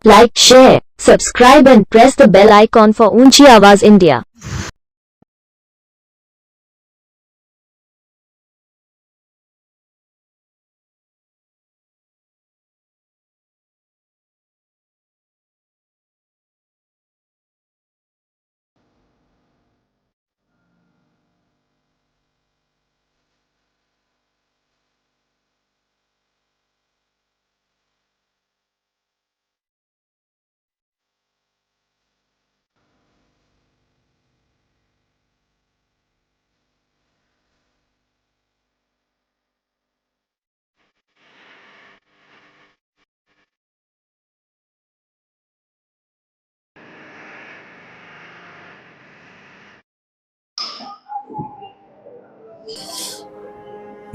like, share, subscribe and press the bell icon for Unchi Awaz India.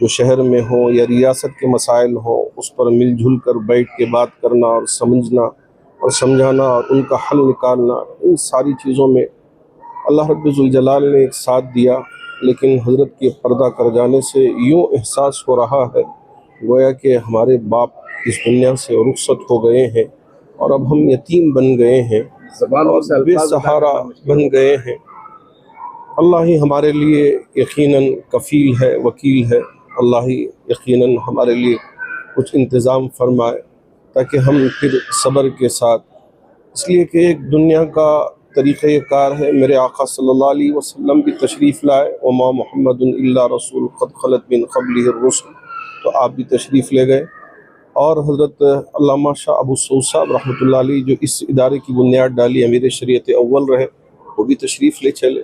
جو شہر میں ہوں یا ریاست کے مسائل ہوں اس پر مل جل کر بیٹھ کے بات کرنا اور سمجھنا اور سمجھانا اور ان کا حل نکالنا، ان ساری چیزوں میں اللہ رب ذوالجلال نے ایک ساتھ دیا۔ لیکن حضرت کے پردہ کر جانے سے یوں احساس ہو رہا ہے گویا کہ ہمارے باپ اس دنیا سے رخصت ہو گئے ہیں اور اب ہم یتیم بن گئے ہیں اور بے سہارا بن گئے ہیں۔ اللہ ہی ہمارے لیے یقیناً کفیل ہے، وکیل ہے۔ اللہ ہی یقیناً ہمارے لیے کچھ انتظام فرمائے تاکہ ہم پھر صبر کے ساتھ، اس لیے کہ ایک دنیا کا طریقہ کار ہے۔ میرے آقا صلی اللہ علیہ وسلم بھی تشریف لائے، وما محمد الا رسول قد خلت من قبلہ الرسل، تو آپ بھی تشریف لے گئے۔ اور حضرت علامہ شاہ ابو سعود صاحب رحمۃ اللہ علیہ جو اس ادارے کی بنیاد ڈالی، امیر شریعت اول رہے، وہ بھی تشریف لے چلے۔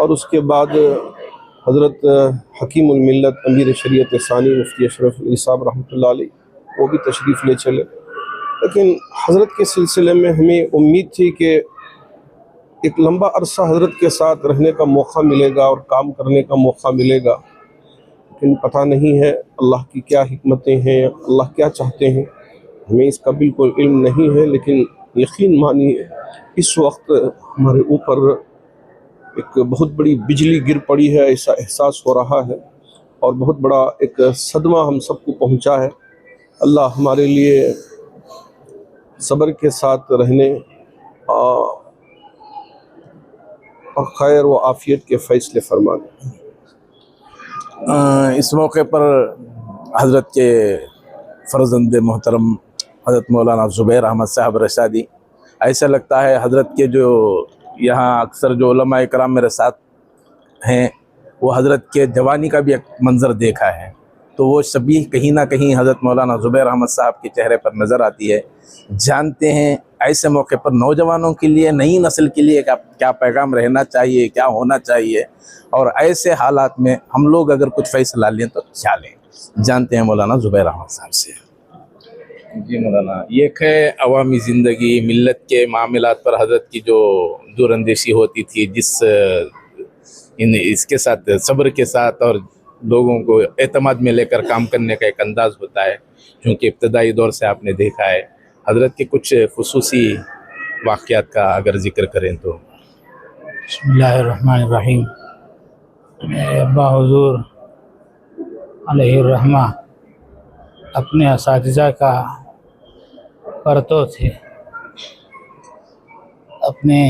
اور اس کے بعد حضرت حکیم الملت امیر شریعت ثانی مفتی اشرف علی صاحب رحمۃ اللہ علیہ وہ بھی تشریف لے چلے۔ لیکن حضرت کے سلسلے میں ہمیں امید تھی کہ ایک لمبا عرصہ حضرت کے ساتھ رہنے کا موقع ملے گا اور کام کرنے کا موقع ملے گا، لیکن پتہ نہیں ہے اللہ کی کیا حکمتیں ہیں، اللہ کیا چاہتے ہیں، ہمیں اس کا بالکل علم نہیں ہے۔ لیکن یقین مانیے اس وقت ہمارے اوپر ایک بہت بڑی بجلی گر پڑی ہے، ایسا احساس ہو رہا ہے، اور بہت بڑا ایک صدمہ ہم سب کو پہنچا ہے۔ اللہ ہمارے لیے صبر کے ساتھ رہنے اور خیر و عافیت کے فیصلے فرمانے۔ اس موقع پر حضرت کے فرزند محترم حضرت مولانا زبیر احمد صاحب رشادی، ایسا لگتا ہے حضرت کے جو یہاں اکثر جو علماء کرام میرے ساتھ ہیں وہ حضرت کے جوانی کا بھی ایک منظر دیکھا ہے، تو وہ شبیہ کہیں نہ کہیں حضرت مولانا زبیر احمد صاحب کے چہرے پر نظر آتی ہے۔ جانتے ہیں ایسے موقع پر نوجوانوں کے لیے، نئی نسل کے لیے کیا پیغام رہنا چاہیے، کیا ہونا چاہیے، اور ایسے حالات میں ہم لوگ اگر کچھ فیصلہ لیں تو کیا لیں، جانتے ہیں مولانا زبیر احمد صاحب سے۔ جی مولانا، یہ ہے عوامی زندگی، ملت کے معاملات پر حضرت کی جو دور اندیشی ہوتی تھی، اس کے ساتھ صبر کے ساتھ اور لوگوں کو اعتماد میں لے کر کام کرنے کا ایک انداز ہوتا ہے، کیونکہ ابتدائی دور سے آپ نے دیکھا ہے۔ حضرت کے کچھ خصوصی واقعات کا اگر ذکر کریں تو۔ بسم اللہ الرحمن الرحیم۔ میرے ابا حضور علیہ الرحمہ اپنے اساتذہ کا پرتو تھے، اپنے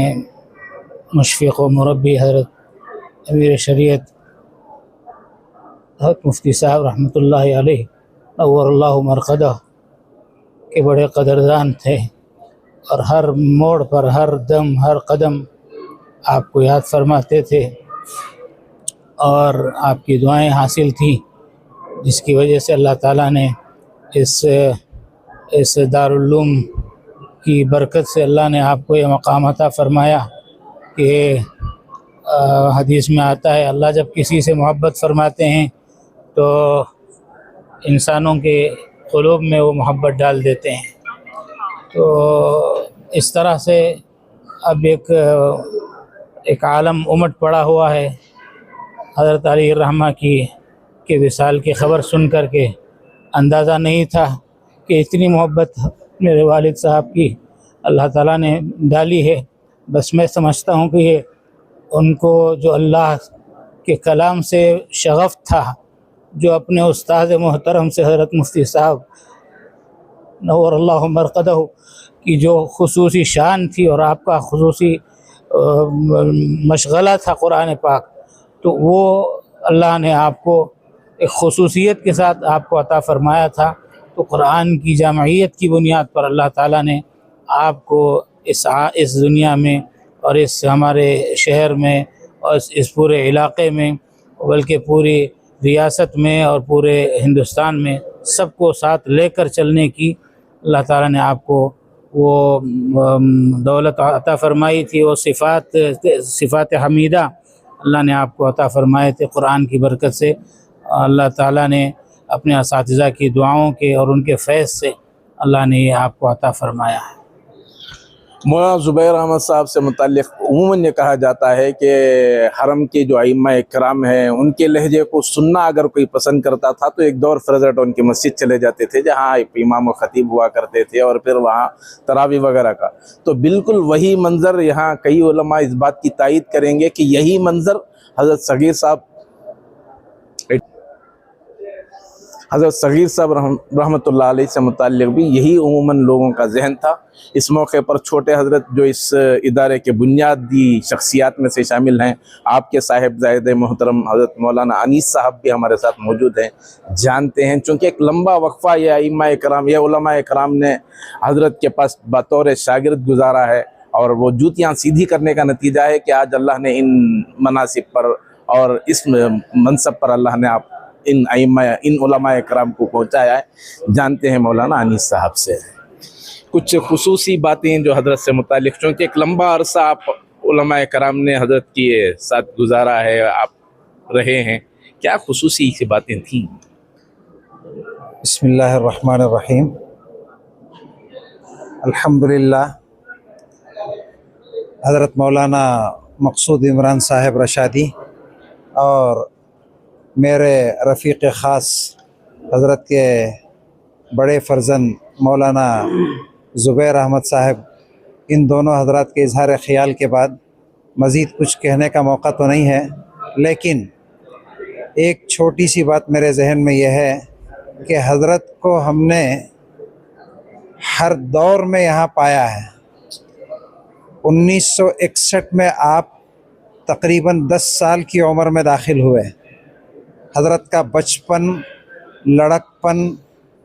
مشفق و مربی حضرت امیر شریعت حضرت مفتی صاحب رحمۃ اللہ علیہ نور اللہ مرقدہ کے بڑے قدردان تھے، اور ہر موڑ پر، ہر دم، ہر قدم آپ کو یاد فرماتے تھے، اور آپ کی دعائیں حاصل تھیں، جس کی وجہ سے اللہ تعالیٰ نے اس دارالعلوم کی برکت سے اللہ نے آپ کو یہ مقام عطا فرمایا کہ حدیث میں آتا ہے اللہ جب کسی سے محبت فرماتے ہیں تو انسانوں کے قلوب میں وہ محبت ڈال دیتے ہیں۔ تو اس طرح سے اب ایک عالم امٹ پڑا ہوا ہے حضرت علیہ الرحمہ کی وصال کی خبر سن کر کے اندازہ نہیں تھا کہ اتنی محبت میرے والد صاحب کی اللہ تعالیٰ نے ڈالی ہے۔ بس میں سمجھتا ہوں کہ یہ ان کو جو اللہ کے کلام سے شغف تھا، جو اپنے استاد محترم سے حضرت مفتی صاحب نور اللہ مرقدہ کی جو خصوصی شان تھی، اور آپ کا خصوصی مشغلہ تھا قرآن پاک، تو وہ اللہ نے آپ کو ایک خصوصیت کے ساتھ آپ کو عطا فرمایا تھا۔ تو قرآن کی جامعیت کی بنیاد پر اللہ تعالیٰ نے آپ کو اس دنیا میں اور اس ہمارے شہر میں اور اس پورے علاقے میں، بلکہ پوری ریاست میں اور پورے ہندوستان میں سب کو ساتھ لے کر چلنے کی اللہ تعالیٰ نے آپ کو وہ دولت عطا فرمائی تھی، وہ صفات حمیدہ اللہ نے آپ کو عطا فرمائے تھے قرآن کی برکت سے۔ اللہ تعالیٰ نے اپنے اساتذہ کی دعاؤں کے اور ان کے فیض سے اللہ نے یہ آپ کو عطا فرمایا ہے۔ مولانا زبیر احمد صاحب سے متعلق عموماً یہ کہا جاتا ہے کہ حرم کے جو ائمہ کرام ہیں ان کے لہجے کو سننا اگر کوئی پسند کرتا تھا تو ایک دور فرضٹ ان کی مسجد چلے جاتے تھے جہاں امام و خطیب ہوا کرتے تھے اور پھر وہاں تراویح وغیرہ کا. تو بالکل وہی منظر یہاں کئی علماء اس بات کی تائید کریں گے کہ یہی منظر حضرت صغیر صاحب رحمۃ اللہ علیہ سے متعلق بھی یہی عموماً لوگوں کا ذہن تھا. اس موقع پر چھوٹے حضرت جو اس ادارے کے بنیادی شخصیات میں سے شامل ہیں، آپ کے صاحبزادے محترم حضرت مولانا انیس صاحب بھی ہمارے ساتھ موجود ہیں، جانتے ہیں. چونکہ ایک لمبا وقفہ یہ ائمہ کرام، یہ علماء کرام نے حضرت کے پاس بطور شاگرد گزارا ہے، اور وہ جوتیاں سیدھی کرنے کا نتیجہ ہے کہ آج اللہ نے ان مناصب پر اور اس منصب پر اللہ نے آپ ان علماء کرام کو پہنچایا ہے. جانتے ہیں مولانا انیس صاحب سے کچھ خصوصی باتیں جو حضرت سے متعلق، چونکہ ایک لمبا عرصہ آپ علماء کرام نے حضرت کے ساتھ گزارا ہے، آپ رہے ہیں، کیا خصوصی سی باتیں تھیں؟ بسم اللہ الرحمن الرحیم. الحمدللہ حضرت مولانا مقصود عمران صاحب رشادی اور میرے رفیق خاص حضرت کے بڑے فرزند مولانا زبیر احمد صاحب، ان دونوں حضرات کے اظہار خیال کے بعد مزید کچھ کہنے کا موقع تو نہیں ہے، لیکن ایک چھوٹی سی بات میرے ذہن میں یہ ہے کہ حضرت کو ہم نے ہر دور میں یہاں پایا ہے. 1961 میں آپ تقریباً 10 سال کی عمر میں داخل ہوئے. حضرت کا بچپن، لڑکپن،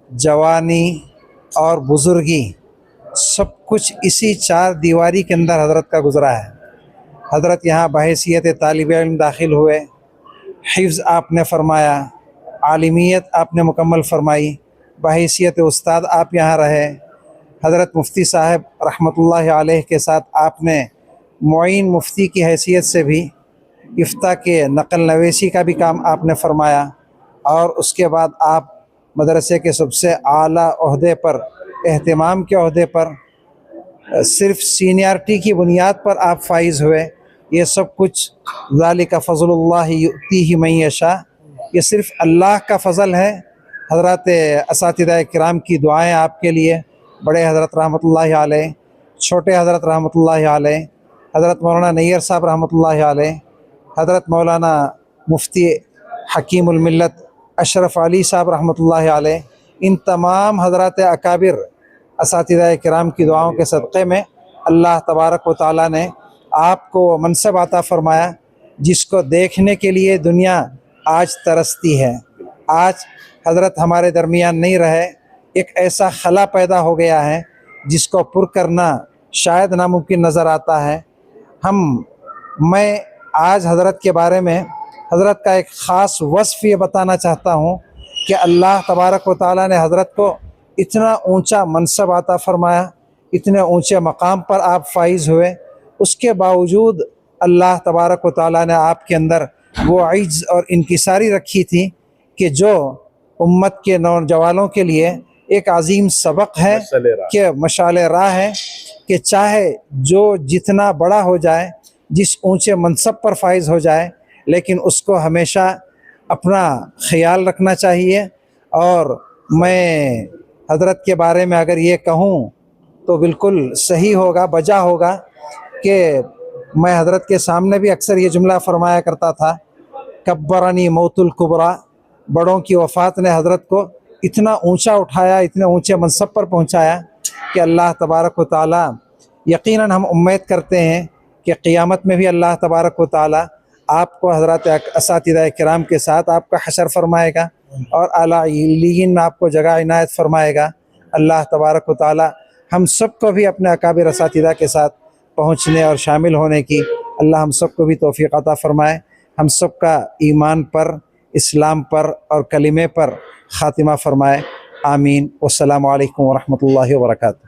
جوانی اور بزرگی سب کچھ اسی 4 دیواری کے اندر حضرت کا گزرا ہے. حضرت یہاں بحیثیت طالب علم داخل ہوئے، حفظ آپ نے فرمایا، عالمیت آپ نے مکمل فرمائی، بحیثیت استاد آپ یہاں رہے. حضرت مفتی صاحب رحمۃ اللہ علیہ کے ساتھ آپ نے معین مفتی کی حیثیت سے بھی افتاء کے نقل نویسی کا بھی کام آپ نے فرمایا، اور اس کے بعد آپ مدرسے کے سب سے اعلیٰ عہدے پر، اہتمام کے عہدے پر، صرف سینئرٹی کی بنیاد پر آپ فائز ہوئے. یہ سب کچھ ذالک فضل اللہ یؤتیہ من یشاء، یہ صرف اللہ کا فضل ہے. حضرات اساتذہ کرام کی دعائیں آپ کے لیے، بڑے حضرت رحمۃ اللہ علیہ، چھوٹے حضرت رحمۃ اللہ علیہ، حضرت مولانا نیر صاحب رحمۃ اللہ علیہ، حضرت مولانا مفتی حکیم الملت اشرف علی صاحب رحمۃ اللہ علیہ، ان تمام حضرات اکابر اساتذہ کرام کی دعاؤں کے صدقے میں اللہ تبارک و تعالیٰ نے آپ کو منصب عطا فرمایا جس کو دیکھنے کے لیے دنیا آج ترستی ہے. آج حضرت ہمارے درمیان نہیں رہے، ایک ایسا خلا پیدا ہو گیا ہے جس کو پر کرنا شاید ناممکن نظر آتا ہے. میں آج حضرت کے بارے میں حضرت کا ایک خاص وصف یہ بتانا چاہتا ہوں کہ اللہ تبارک و تعالیٰ نے حضرت کو اتنا اونچا منصب عطا فرمایا، اتنے اونچے مقام پر آپ فائز ہوئے، اس کے باوجود اللہ تبارک و تعالیٰ نے آپ کے اندر وہ عجز اور انکساری رکھی تھی کہ جو امت کے نوجوانوں کے لیے ایک عظیم سبق ہے کہ مشعل راہ ہے کہ چاہے جو جتنا بڑا ہو جائے، جس اونچے منصب پر فائز ہو جائے، لیکن اس کو ہمیشہ اپنا خیال رکھنا چاہیے. اور میں حضرت کے بارے میں اگر یہ کہوں تو بالکل صحیح ہوگا، بجا ہوگا کہ میں حضرت کے سامنے بھی اکثر یہ جملہ فرمایا کرتا تھا، کبرنی موت الکبریٰ، بڑوں کی وفات نے حضرت کو اتنا اونچا اٹھایا، اتنے اونچے منصب پر پہنچایا کہ اللہ تبارک و تعالیٰ، یقیناً ہم امید کرتے ہیں کہ قیامت میں بھی اللہ تبارک و تعالیٰ آپ کو حضرات اساتذہ کرام کے ساتھ آپ کا حشر فرمائے گا اور اعلیٰ علیین میں آپ کو جگہ عنایت فرمائے گا. اللہ تبارک و تعالیٰ ہم سب کو بھی اپنے اکابر اساتذہ کے ساتھ پہنچنے اور شامل ہونے کی اللہ ہم سب کو بھی توفیق عطا فرمائے. ہم سب کا ایمان پر، اسلام پر اور کلمے پر خاتمہ فرمائے. آمین. والسلام علیکم ورحمۃ اللہ وبرکاتہ.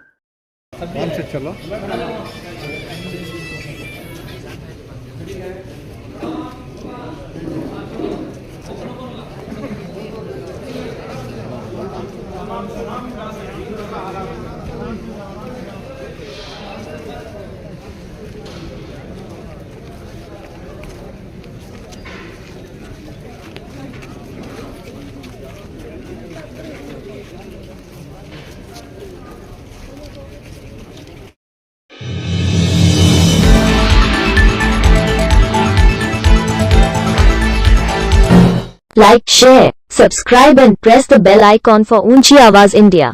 Like, share, subscribe and press the bell icon for Unchi Awaz India.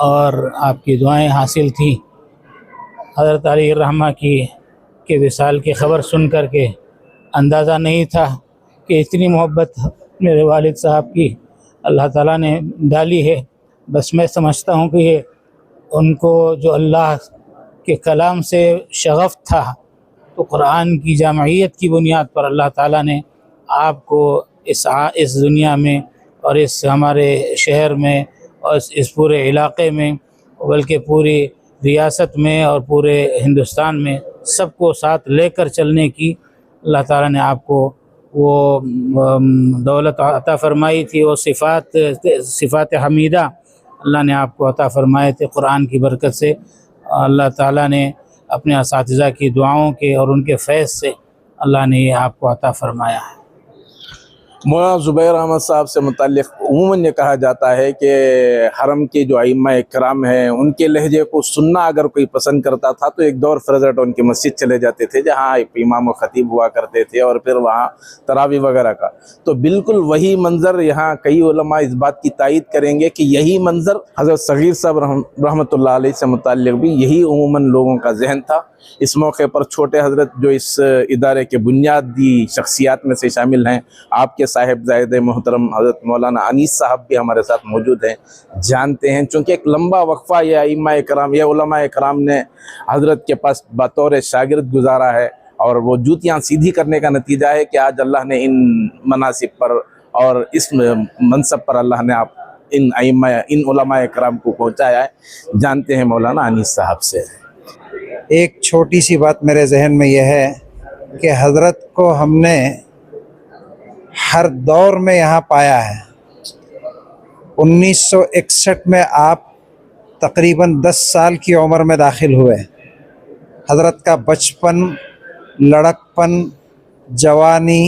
اور آپ کی دعائیں حاصل تھیں۔ حضرت علی الرحمہ کے وصال کی خبر سن کر کے اندازہ نہیں تھا کہ اتنی محبت میرے والد صاحب کی اللہ تعالیٰ نے ڈالی ہے۔ بس میں سمجھتا ہوں کہ یہ ان کو جو اللہ کے کلام سے شغف تھا، تو قرآن کی جامعیت کی بنیاد پر اللہ تعالیٰ نے آپ کو اس دنیا میں اور اس ہمارے شہر میں اور اس پورے علاقے میں، بلکہ پوری ریاست میں اور پورے ہندوستان میں سب کو ساتھ لے کر چلنے کی اللہ تعالیٰ نے آپ کو وہ دولت عطا فرمائی تھی، وہ صفات حمیدہ اللہ نے آپ کو عطا فرمائے تھے قرآن کی برکت سے۔ اللہ تعالیٰ نے اپنے اساتذہ کی دعاؤں کے اور ان کے فیض سے اللہ نے یہ آپ کو عطا فرمایا ہے۔ مولانا زبیر احمد صاحب سے متعلق عموماً یہ کہا جاتا ہے کہ حرم کے جو ائمہ کرام ہیں ان کے لہجے کو سننا اگر کوئی پسند کرتا تھا تو ایک دور فرضرٹ ان کی مسجد چلے جاتے تھے جہاں امام و خطیب ہوا کرتے تھے، اور پھر وہاں تراویح وغیرہ کا۔ تو بالکل وہی منظر یہاں کئی علماء اس بات کی تائید کریں گے کہ یہی منظر حضرت صغیر صاحب رحمۃ اللہ علیہ سے متعلق بھی یہی عموماً لوگوں کا ذہن تھا۔ اس موقع پر چھوٹے حضرت جو اس ادارے کے بنیادی شخصیات میں سے شامل ہیں، آپ کے صاحب زائد محترم حضرت مولانا انیس صاحب بھی ہمارے ساتھ موجود ہیں، جانتے ہیں چونکہ ایک لمبا وقفہ یہ ائمہ کرام یا علماء کرام نے حضرت کے پاس بطور شاگرد گزارا ہے، اور وہ جوتیاں سیدھی کرنے کا نتیجہ ہے کہ آج اللہ نے ان مناصب پر اور اس منصب پر اللہ نے آپ ان علماء کرام کو پہنچایا ہے۔ جانتے ہیں مولانا انیس صاحب سے۔ ایک چھوٹی سی بات میرے ذہن میں یہ ہے کہ حضرت کو ہم نے ہر دور میں یہاں پایا ہے۔ 1961 میں آپ تقریباً 10 سال کی عمر میں داخل ہوئے۔ حضرت کا بچپن، لڑکپن، جوانی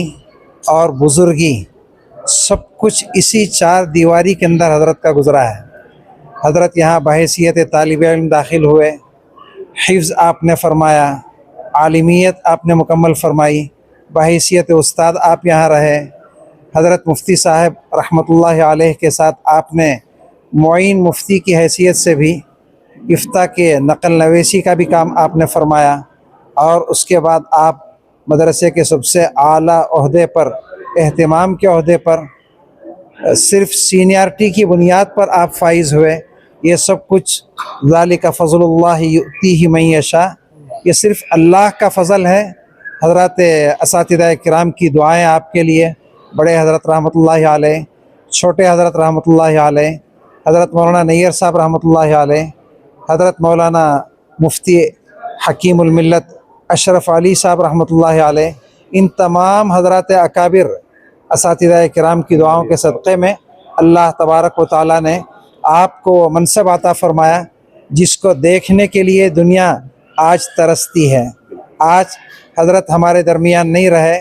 اور بزرگی سب کچھ اسی 4 دیواری کے اندر حضرت کا گزرا ہے۔ حضرت یہاں بحیثیت طالب علم داخل ہوئے، حفظ آپ نے فرمایا، عالمیت آپ نے مکمل فرمائی، بحیثیت استاد آپ یہاں رہے۔ حضرت مفتی صاحب رحمۃ اللہ علیہ کے ساتھ آپ نے معین مفتی کی حیثیت سے بھی افتاء کے نقل نویسی کا بھی کام آپ نے فرمایا، اور اس کے بعد آپ مدرسے کے سب سے اعلیٰ عہدے پر، اہتمام کے عہدے پر، صرف سینئرٹی کی بنیاد پر آپ فائز ہوئے۔ یہ سب کچھ ذالک فضل اللہ یؤتیہ من یشاء، یہ صرف اللہ کا فضل ہے۔ حضرات اساتذہ کرام کی دعائیں آپ کے لیے، بڑے حضرت رحمۃ اللہ علیہ، چھوٹے حضرت رحمۃ اللہ علیہ، حضرت مولانا نیر صاحب رحمۃ اللہ علیہ، حضرت مولانا مفتی حکیم الملت اشرف علی صاحب رحمۃ اللہ علیہ، ان تمام حضرات اکابر اساتذہ کرام کی دعاؤں کے صدقے میں اللہ تبارک و تعالیٰ نے آپ کو منصب عطا فرمایا جس کو دیکھنے کے لیے دنیا آج ترستی ہے۔ آج حضرت ہمارے درمیان نہیں رہے،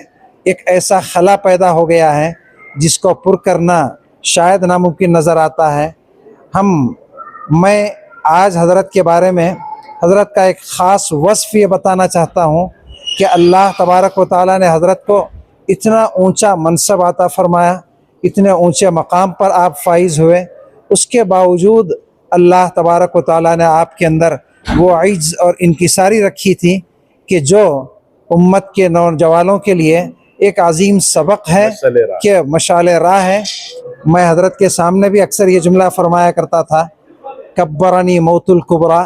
ایک ایسا خلا پیدا ہو گیا ہے جس کو پر کرنا شاید ناممکن نظر آتا ہے۔ میں آج حضرت کے بارے میں حضرت کا ایک خاص وصف یہ بتانا چاہتا ہوں کہ اللہ تبارک و تعالیٰ نے حضرت کو اتنا اونچا منصب عطا فرمایا، اتنے اونچے مقام پر آپ فائز ہوئے، اس کے باوجود اللہ تبارک و تعالیٰ نے آپ کے اندر وہ عجز اور انکساری رکھی تھی کہ جو امت کے نوجوانوں کے لیے ایک عظیم سبق ہے کہ مشعل راہ ہے۔ میں حضرت کے سامنے بھی اکثر یہ جملہ فرمایا کرتا تھا، کبرنی موت الکبریٰ،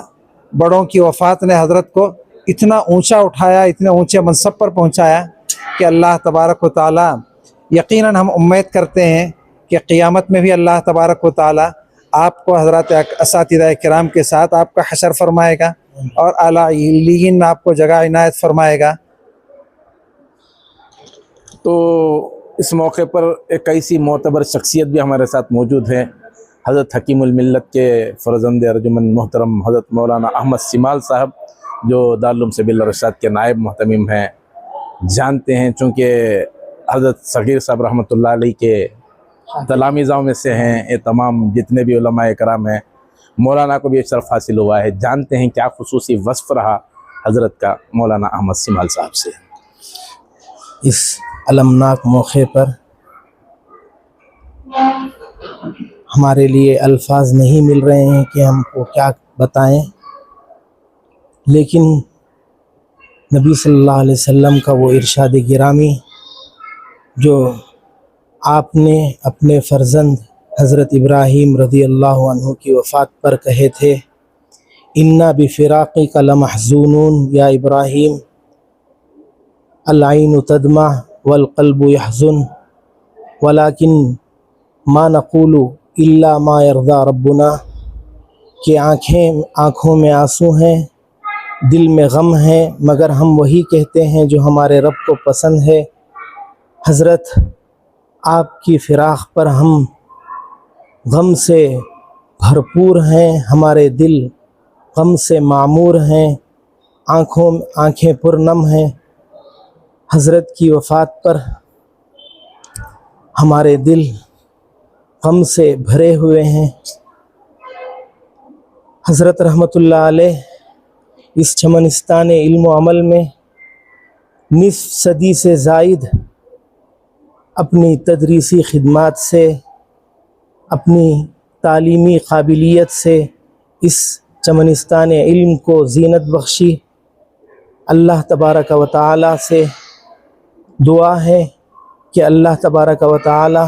بڑوں کی وفات نے حضرت کو اتنا اونچا اٹھایا، اتنے اونچے منصب پر پہنچایا کہ اللہ تبارک و تعالیٰ یقیناً ہم امید کرتے ہیں کہ قیامت میں بھی اللہ تبارک و تعالیٰ آپ کو حضرات اساتذہ کرام کے ساتھ آپ کا حشر فرمائے گا اور اعلیٰ علیین میں آپ کو جگہ عنایت فرمائے گا۔ تو اس موقع پر ایک ایسی معتبر شخصیت بھی ہمارے ساتھ موجود ہے، حضرت حکیم الملت کے فرزند ارجمند محترم حضرت مولانا احمد سمال صاحب، جو دارالعلوم سبیل الرشاد کے نائب محتمم ہیں۔ جانتے ہیں چونکہ حضرت صغیر صاحب رحمۃ اللہ علیہ کے تلامذوں میں سے ہیں، یہ تمام جتنے بھی علماء کرام ہیں، مولانا کو بھی شرف حاصل ہوا ہے۔ جانتے ہیں کیا خصوصی وصف رہا حضرت کا مولانا احمد سمال صاحب سے۔ اس المناک موقع پر ہمارے لیے الفاظ نہیں مل رہے ہیں کہ ہم کو کیا بتائیں، لیکن نبی صلی اللہ علیہ وسلم کا وہ ارشاد گرامی جو آپ نے اپنے فرزند حضرت ابراہیم رضی اللہ عنہ کی وفات پر کہے تھے، انا بفراقک لمحزونون یا ابراہیم، العین تدمع والقلب یحزن ولکن ما نقول الا ما یرضی ربنا، کہ آنکھوں میں آنسو ہیں، دل میں غم ہے، مگر ہم وہی کہتے ہیں جو ہمارے رب کو پسند ہے۔ حضرت آپ کی فراق پر ہم غم سے بھرپور ہیں، ہمارے دل غم سے معمور ہیں، آنکھیں پرنم ہیں۔ حضرت کی وفات پر ہمارے دل غم سے بھرے ہوئے ہیں۔ حضرت رحمۃ اللہ علیہ اس چمنستان علم و عمل میں نصف صدی سے زائد اپنی تدریسی خدمات سے، اپنی تعلیمی قابلیت سے اس چمنستان علم کو زینت بخشی۔ اللہ تبارک و تعالی سے دعا ہے کہ اللہ تبارک و تعالی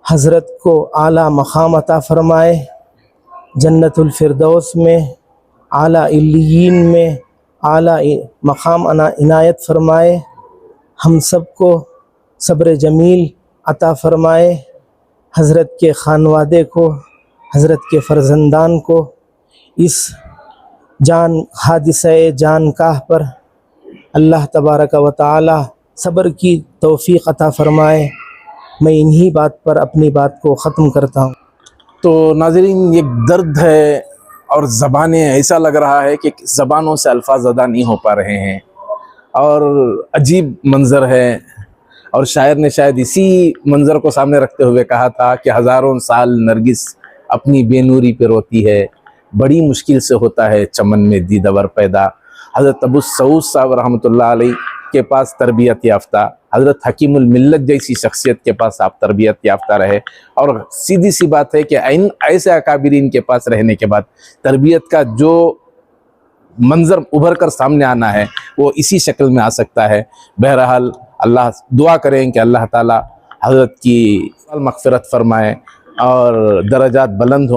حضرت کو اعلیٰ مقام عطا فرمائے، جنت الفردوس میں، اعلیٰ علیین میں اعلیٰ مقام عنایت فرمائے، ہم سب کو صبر جمیل عطا فرمائے، حضرت کے خانوادے کو، حضرت کے فرزندان کو اس حادثہ جان کاہ پر اللہ تبارک و تعالی صبر کی توفیق عطا فرمائے۔ میں انہی بات پر اپنی بات کو ختم کرتا ہوں۔ تو ناظرین، یہ درد ہے اور زبانیں ایسا لگ رہا ہے کہ زبانوں سے الفاظ ادا نہیں ہو پا رہے ہیں، اور عجیب منظر ہے۔ اور شاعر نے شاید اسی منظر کو سامنے رکھتے ہوئے کہا تھا کہ ہزاروں سال نرگس اپنی بے نوری پہ روتی ہے، بڑی مشکل سے ہوتا ہے چمن میں دیدور پیدا۔ حضرت ابو سعود صاحب رحمۃ اللہ علیہ کے پاس تربیت یافتہ، حضرت حکیم الملت جیسی شخصیت کے پاس آپ تربیت یافتہ رہے، اور سیدھی سی بات ہے کہ ایسے اکابرین کے پاس رہنے کے بعد تربیت کا جو منظر ابھر کر سامنے آنا ہے وہ اسی شکل میں آ سکتا ہے۔ بہرحال اللہ دعا کریں کہ اللہ تعالی حضرت کی مغفرت فرمائے اور درجات بلند ہوں۔